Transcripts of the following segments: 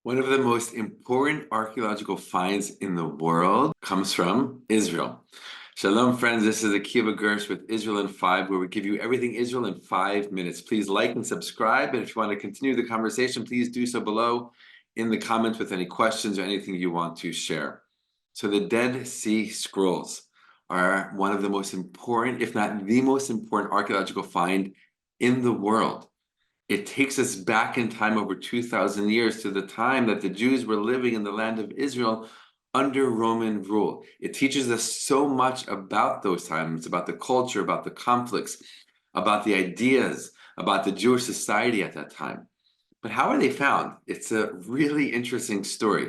One of the most important archaeological finds in the world comes from Israel. Shalom, friends. This is Akiva Gersh with Israel in 5, where we give you everything Israel in 5 minutes. Please like and subscribe. And if you want to continue the conversation, please do so below in the comments with any questions or anything you want to share. So the Dead Sea Scrolls are one of the most important, if not the most important archaeological find in the world. It takes us back in time over 2,000 years to the time that the Jews were living in the land of Israel under Roman rule. It teaches us so much about those times, about the culture, about the conflicts, about the ideas, about the Jewish society at that time. But how are they found? It's a really interesting story.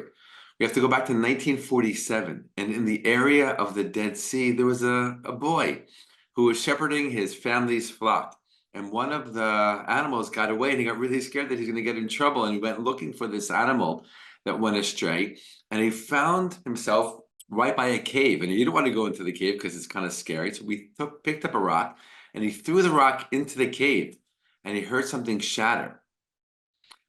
We have to go back to 1947, and in the area of the Dead Sea, there was a boy who was shepherding his family's flock. And one of the animals got away, and he got really scared that he's going to get in trouble. And he went looking for this animal that went astray. And he found himself right by a cave. And he didn't want to go into the cave because it's kind of scary. So picked up a rock, and he threw the rock into the cave. And he heard something shatter.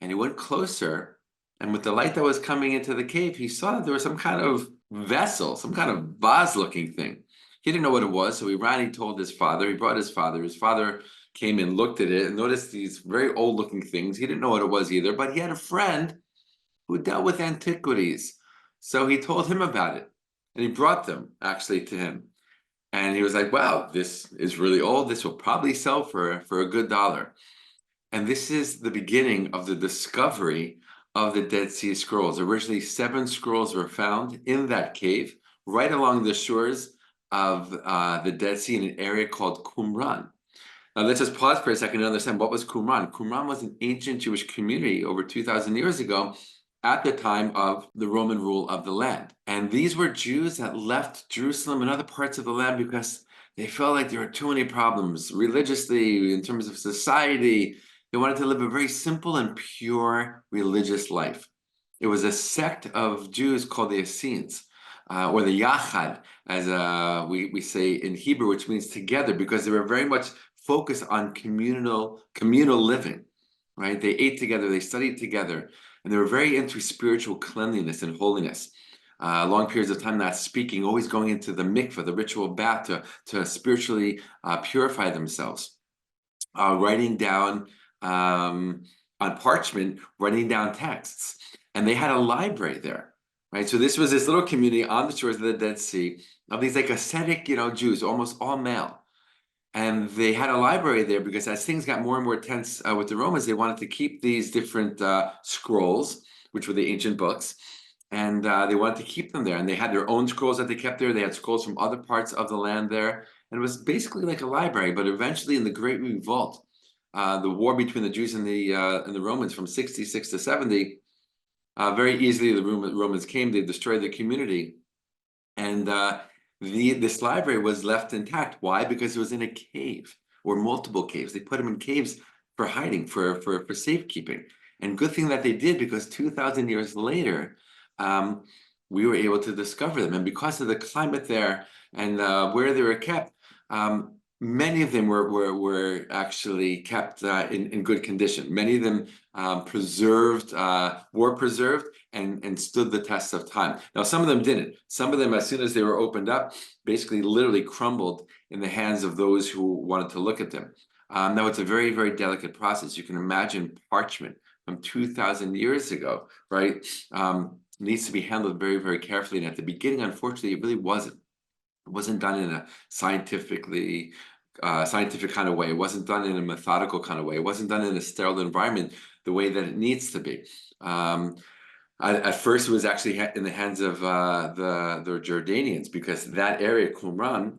And he went closer. And with the light that was coming into the cave, he saw that there was some kind of vessel, some kind of vase-looking thing. He didn't know what it was, so he ran. He told his father. He brought his father. His father came and looked at it and noticed these very old-looking things. He didn't know what it was either, but he had a friend who dealt with antiquities. So he told him about it, and he brought them actually to him. And he was like, wow, this is really old. This will probably sell for a good dollar. And this is the beginning of the discovery of the Dead Sea Scrolls. Originally, 7 scrolls were found in that cave, right along the shores of the Dead Sea in an area called Qumran. Now, let's just pause for a second to understand what was Qumran. Qumran was an ancient Jewish community over 2,000 years ago at the time of the Roman rule of the land. And these were Jews that left Jerusalem and other parts of the land because they felt like there were too many problems religiously, in terms of society. They wanted to live a very simple and pure religious life. It was a sect of Jews called the Essenes, or the Yachad, as we say in Hebrew, which means together, because they were very much focused on communal living, right? They ate together, they studied together, and they were very into spiritual cleanliness and holiness. Long periods of time not speaking, always going into the mikveh, the ritual bath, to spiritually purify themselves. Writing down on parchment, writing down texts. And they had a library there, right? So this was this little community on the shores of the Dead Sea of these like ascetic, Jews, almost all male. And they had a library there because as things got more and more tense with the Romans, they wanted to keep these different scrolls, which were the ancient books, and they wanted to keep them there. And they had their own scrolls that they kept there. They had scrolls from other parts of the land there. And it was basically like a library. But eventually in the Great Revolt, the war between the Jews and the Romans from 66 to 70, very easily the Romans came, they destroyed the community. And this library was left intact. Why? Because it was in a cave or multiple caves. They put them in caves for hiding, for safekeeping. And good thing that they did, because 2,000 years later, we were able to discover them. And because of the climate there and where they were kept, many of them were actually kept in good condition. Many of them were preserved and stood the test of time. Now, some of them didn't. Some of them, as soon as they were opened up, basically literally crumbled in the hands of those who wanted to look at them. Now, it's a very, very delicate process. You can imagine parchment from 2,000 years ago, right? Needs to be handled very, very carefully. And at the beginning, unfortunately, it really wasn't. It wasn't done in a scientific kind of way. It wasn't done in a methodical kind of way. It wasn't done in a sterile environment the way that it needs to be. At first, it was actually in the hands of the Jordanians, because that area, Qumran,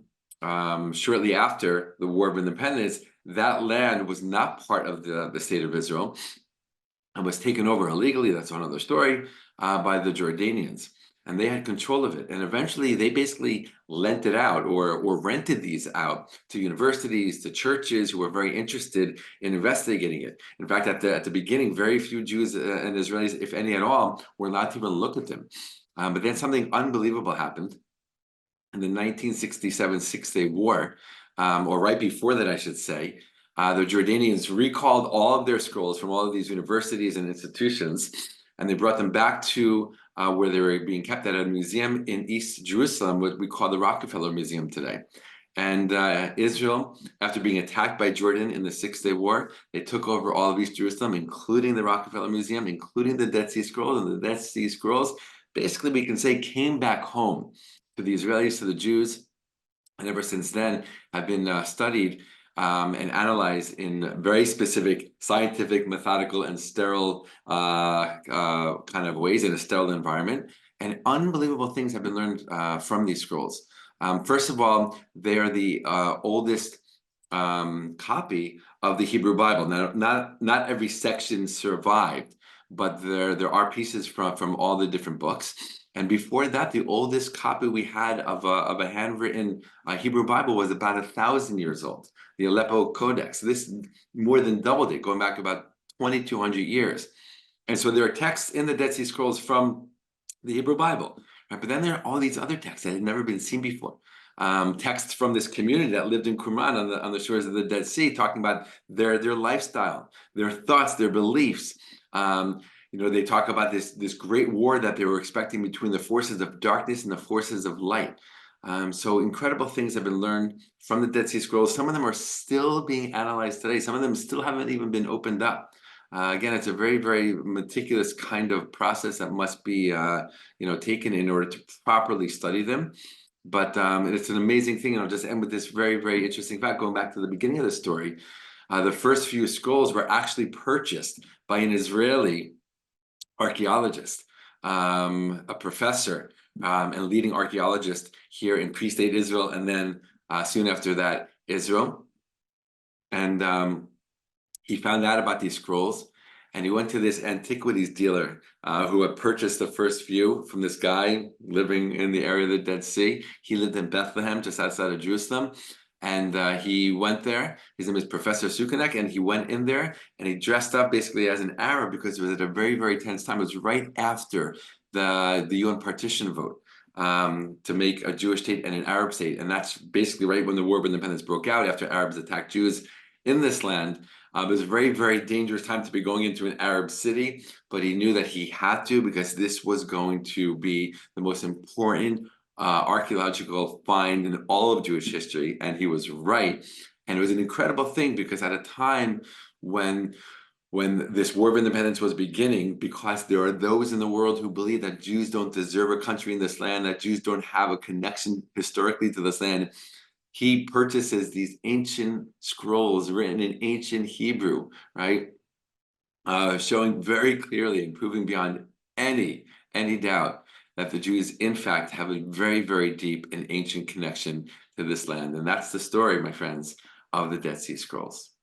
shortly after the War of Independence, that land was not part of the state of Israel and was taken over illegally. That's another story, by the Jordanians. And they had control of it. And eventually they basically lent it out or rented these out to universities, to churches who were very interested in investigating it. In fact, at the beginning, very few Jews and Israelis, if any at all, were allowed to even look at them. But then something unbelievable happened in the 1967 Six-Day War, or right before that, I should say. The Jordanians recalled all of their scrolls from all of these universities and institutions, and they brought them back to where they were being kept at a museum in East Jerusalem, what we call the Rockefeller Museum today. And Israel, after being attacked by Jordan in the Six-Day War, they took over all of East Jerusalem, including the Rockefeller Museum, including the Dead Sea Scrolls. And the Dead Sea Scrolls, basically, we can say, came back home to the Israelis, to the Jews, and ever since then have been studied and analyzed in very specific scientific, methodical, and sterile kind of ways in a sterile environment. And unbelievable things have been learned from these scrolls. First of all, they are the oldest copy of the Hebrew Bible. Now, not every section survived, but there are pieces from all the different books. And before that, the oldest copy we had of a handwritten Hebrew Bible was about 1,000 years old, the Aleppo Codex. This more than doubled it, going back about 2,200 years. And so there are texts in the Dead Sea Scrolls from the Hebrew Bible, right? But then there are all these other texts that had never been seen before. Texts from this community that lived in Qumran on the shores of the Dead Sea, talking about their lifestyle, their thoughts, their beliefs. They talk about this great war that they were expecting between the forces of darkness and the forces of light. So incredible things have been learned from the Dead Sea Scrolls. Some of them are still being analyzed today. Some of them still haven't even been opened up. Again, it's a very, very meticulous kind of process that must be, taken in order to properly study them. But it's an amazing thing, and I'll just end with this very, very interesting fact. Going back to the beginning of the story, the first few scrolls were actually purchased by an Israeli archaeologist, a professor and leading archaeologist here in pre-state Israel, and then soon after that, Israel. And he found out about these scrolls, and he went to this antiquities dealer who had purchased the first few from this guy living in the area of the Dead Sea. He lived in Bethlehem, just outside of Jerusalem. And he went there. His name is Professor Sukanek, and he went in there and he dressed up basically as an Arab because it was at a very, very tense time. It was right after the UN partition vote to make a Jewish state and an Arab state. And that's basically right when the War of Independence broke out after Arabs attacked Jews in this land. It was a very, very dangerous time to be going into an Arab city, but he knew that he had to because this was going to be the most important archaeological find in all of Jewish history, and he was right. And it was an incredible thing because at a time when this War of Independence was beginning, because there are those in the world who believe that Jews don't deserve a country in this land, that Jews don't have a connection historically to this land, he purchases these ancient scrolls written in ancient Hebrew, right? Showing very clearly and proving beyond any doubt that the Jews, in fact, have a very, very deep and ancient connection to this land. And that's the story, my friends, of the Dead Sea Scrolls.